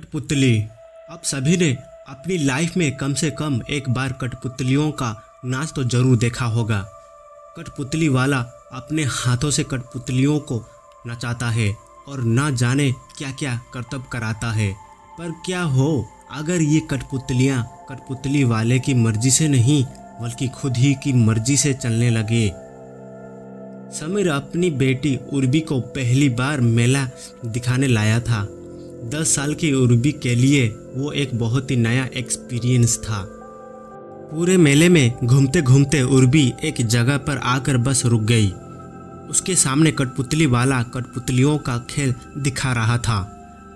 कठपुतली। आप सभी ने अपनी लाइफ में कम से कम एक बार कठपुतलियों का नाच तो जरूर देखा होगा। कठपुतली वाला अपने हाथों से कठपुतलियों को नचाता है और ना जाने क्या क्या करतब कराता है। पर क्या हो अगर ये कठपुतलियाँ कठपुतली वाले की मर्जी से नहीं बल्कि खुद ही की मर्जी से चलने लगे। समीर अपनी बेटी उर्वी को पहली बार मेला दिखाने लाया था। 10 साल की उर्वी के लिए वो एक बहुत ही नया एक्सपीरियंस था। पूरे मेले में घूमते घूमते उर्वी एक जगह पर आकर बस रुक गई। उसके सामने कठपुतली वाला कठपुतलियों का खेल दिखा रहा था।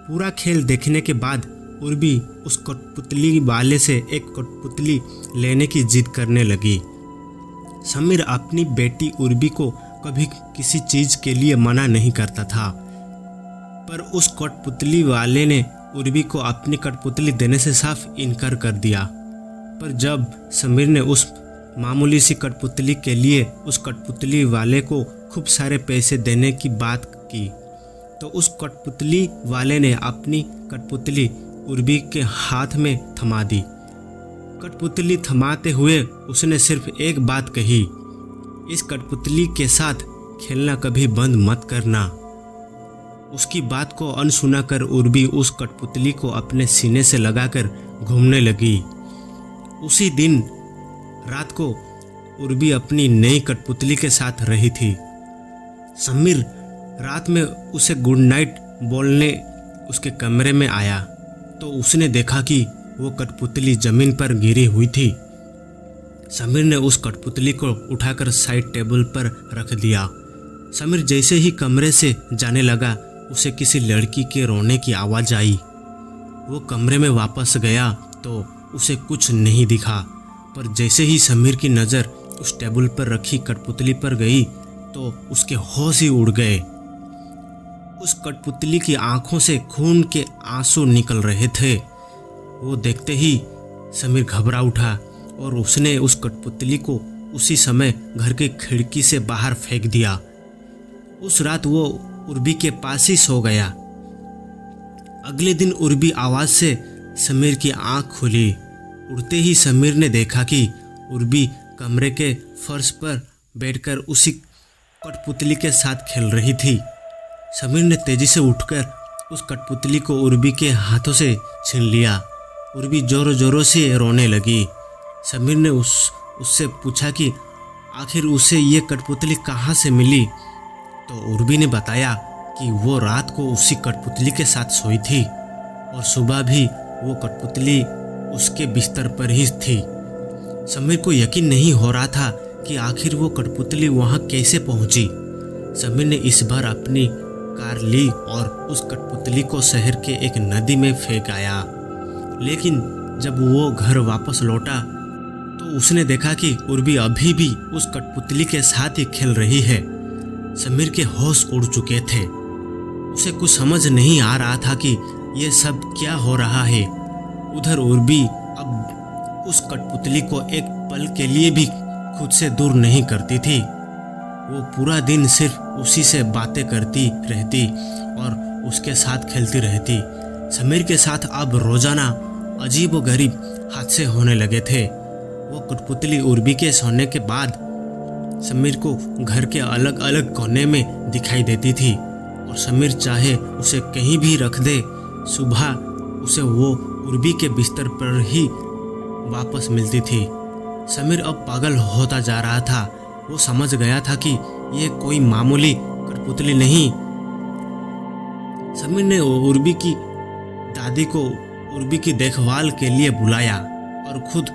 पूरा खेल देखने के बाद उर्वी उस कठपुतली वाले से एक कठपुतली लेने की जिद करने लगी। समीर अपनी बेटी उर्वी को कभी किसी चीज़ के लिए मना नहीं करता था, पर उस कठपुतली वाले ने उर्वी को अपनी कठपुतली देने से साफ इनकार कर दिया। पर जब समीर ने उस मामूली सी कठपुतली के लिए उस कठपुतली वाले को खूब सारे पैसे देने की बात की, तो उस कठपुतली वाले ने अपनी कठपुतली उर्वी के हाथ में थमा दी। कठपुतली थमाते हुए उसने सिर्फ एक बात कही, इस कठपुतली के साथ खेलना कभी बंद मत करना। उसकी बात को अनसुना कर उर्वी उस कठपुतली को अपने सीने से लगाकर घूमने लगी। उसी दिन रात को उर्वी अपनी नई कठपुतली के साथ रही थी। समीर रात में उसे गुड नाइट बोलने उसके कमरे में आया तो उसने देखा कि वो कठपुतली जमीन पर गिरी हुई थी। समीर ने उस कठपुतली को उठाकर साइड टेबल पर रख दिया। समीर जैसे ही कमरे से जाने लगा उसे किसी लड़की के रोने की आवाज़ आई। वो कमरे में वापस गया तो उसे कुछ नहीं दिखा, पर जैसे ही समीर की नज़र उस टेबल पर रखी कठपुतली पर गई तो उसके होश ही उड़ गए। उस कठपुतली की आंखों से खून के आंसू निकल रहे थे। वो देखते ही समीर घबरा उठा और उसने उस कठपुतली को उसी समय घर की खिड़की से बाहर फेंक दिया। उस रात वो उर्वी के पास ही सो गया। अगले दिन उर्वी आवाज़ से समीर की आंख खुली। उड़ते ही समीर ने देखा कि उर्वी कमरे के फर्श पर बैठकर उसी कठपुतली के साथ खेल रही थी। समीर ने तेजी से उठकर उस कठपुतली को उर्वी के हाथों से छीन लिया। उर्वी जोरों जोरों से रोने लगी। समीर ने उससे पूछा कि आखिर उसे ये कठपुतली कहाँ से मिली, तो उर्वी ने बताया कि वो रात को उसी कठपुतली के साथ सोई थी और सुबह भी वो कठपुतली उसके बिस्तर पर ही थी। समीर को यकीन नहीं हो रहा था कि आखिर वो कठपुतली वहाँ कैसे पहुँची। समीर ने इस बार अपनी कार ली और उस कठपुतली को शहर के एक नदी में फेंक आया। लेकिन जब वो घर वापस लौटा तो उसने देखा कि उर्वी अभी भी उस कठपुतली के साथ ही खेल रही है। समीर के होश उड़ चुके थे। उसे कुछ समझ नहीं आ रहा था कि ये सब क्या हो रहा है। उधर उर्वी अब उस कठपुतली को एक पल के लिए भी खुद से दूर नहीं करती थी। वो पूरा दिन सिर्फ उसी से बातें करती रहती और उसके साथ खेलती रहती। समीर के साथ अब रोजाना अजीब व गरीब हादसे होने लगे थे। वो कठपुतली उर्वी के सोने के बाद समीर को घर के अलग अलग कोने में दिखाई देती थी और समीर चाहे उसे कहीं भी रख दे, सुबह उसे वो उर्वी के बिस्तर पर ही वापस मिलती थी। समीर अब पागल होता जा रहा था। वो समझ गया था कि ये कोई मामूली कठपुतली नहीं। समीर ने उर्वी की दादी को उर्वी की देखभाल के लिए बुलाया और खुद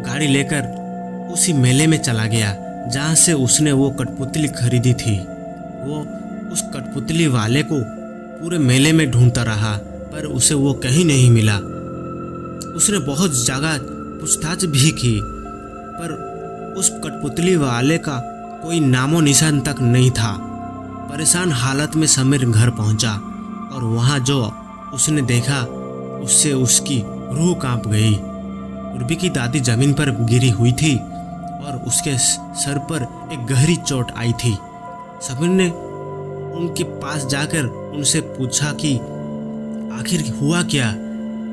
गाड़ी लेकर उसी मेले में चला गया जहाँ से उसने वो कठपुतली खरीदी थी। वो उस कठपुतली वाले को पूरे मेले में ढूंढता रहा, पर उसे वो कहीं नहीं मिला। उसने बहुत जगह पूछताछ भी की, पर उस कठपुतली वाले का कोई नामो निशान तक नहीं था। परेशान हालत में समीर घर पहुंचा और वहां जो उसने देखा उससे उसकी रूह कांप गई। उर्वी की दादी जमीन पर गिरी हुई थी और उसके सर पर एक गहरी चोट आई थी। समीर ने उनके पास जाकर उनसे पूछा कि आखिर हुआ क्या,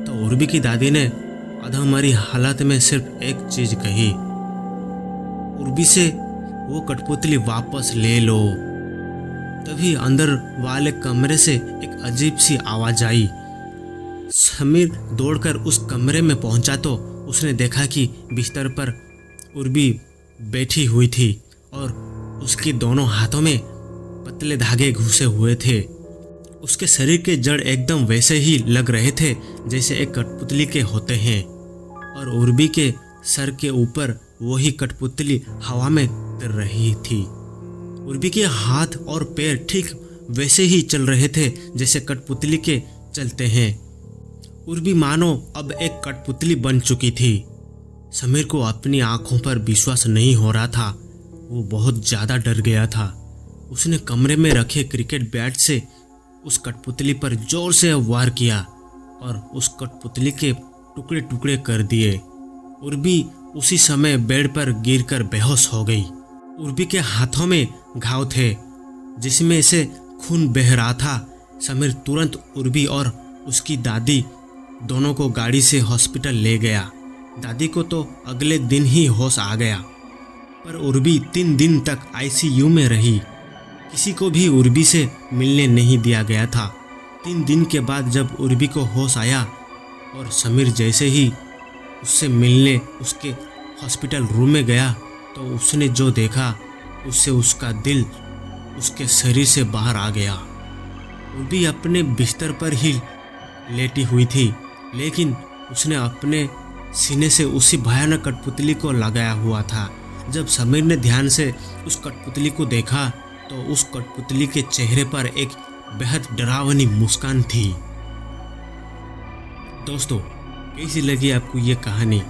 तो उर्वी की दादी ने अधमरी हालत में सिर्फ एक चीज कही, उर्वी से वो कठपुतली वापस ले लो। तभी अंदर वाले कमरे से एक अजीब सी आवाज आई। समीर दौड़कर उस कमरे में पहुंचा तो उसने देखा कि बिस्तर पर उर्वी बैठी हुई थी और उसके दोनों हाथों में पतले धागे घुसे हुए थे। उसके शरीर के जड़ एकदम वैसे ही लग रहे थे जैसे एक कठपुतली के होते हैं और उर्वी के सर के ऊपर वही कठपुतली हवा में तर रही थी। उर्वी के हाथ और पैर ठीक वैसे ही चल रहे थे जैसे कठपुतली के चलते हैं। उर्वी मानो अब एक कठपुतली बन चुकी थी। समीर को अपनी आंखों पर विश्वास नहीं हो रहा था। वो बहुत ज़्यादा डर गया था। उसने कमरे में रखे क्रिकेट बैट से उस कठपुतली पर जोर से वार किया और उस कठपुतली के टुकड़े टुकड़े कर दिए। उर्वी उसी समय बेड पर गिरकर बेहोश हो गई। उर्वी के हाथों में घाव थे जिसमें से खून बह रहा था। समीर तुरंत उर्वी और उसकी दादी दोनों को गाड़ी से हॉस्पिटल ले गया। दादी को तो अगले दिन ही होश आ गया, पर उर्वी 3 दिन तक आईसीयू में रही। किसी को भी उर्वी से मिलने नहीं दिया गया था। 3 दिन के बाद जब उर्वी को होश आया और समीर जैसे ही उससे मिलने उसके हॉस्पिटल रूम में गया तो उसने जो देखा उससे उसका दिल उसके शरीर से बाहर आ गया। उर्वी अपने बिस्तर पर ही लेटी हुई थी, लेकिन उसने अपने सीने से उसी भयानक कठपुतली को लगाया हुआ था। जब समीर ने ध्यान से उस कठपुतली को देखा तो उस कठपुतली के चेहरे पर एक बेहद डरावनी मुस्कान थी। दोस्तों, कैसी लगी आपको ये कहानी?